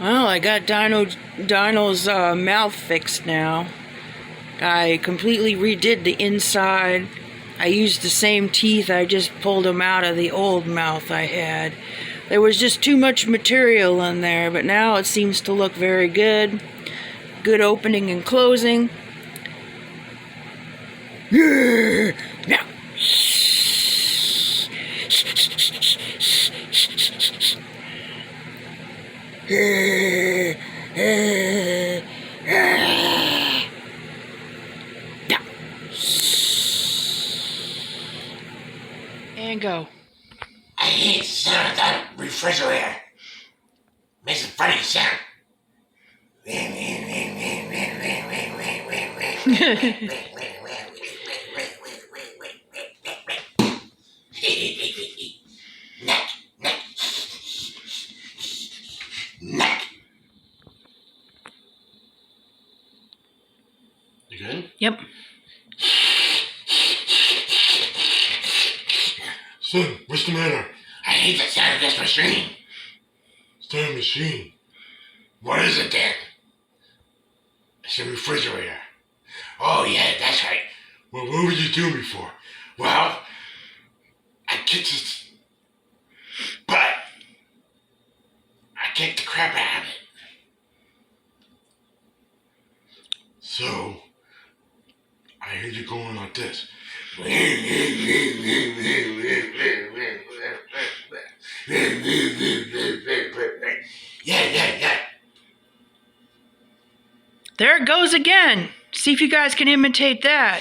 Well, I got Dino's mouth fixed now. I completely redid the inside. I used the same teeth. I just pulled them out of the old mouth I had. There was just too much material in there, but now it seems to look very good. Good opening and closing. Now. And go. I hate the sound of that refrigerator. Makes a funny sound. Neck, neck, neck. You good? Yep. Son, what's the matter? I hate the sound of this machine. It's not a machine. What is it then? It's a refrigerator. Oh yeah, that's right. Well, what were you doing before? Well, I kicked his butt. I kicked the crap out of it. So, I hear you going like this. Yeah. There it goes again. See if you guys can imitate that.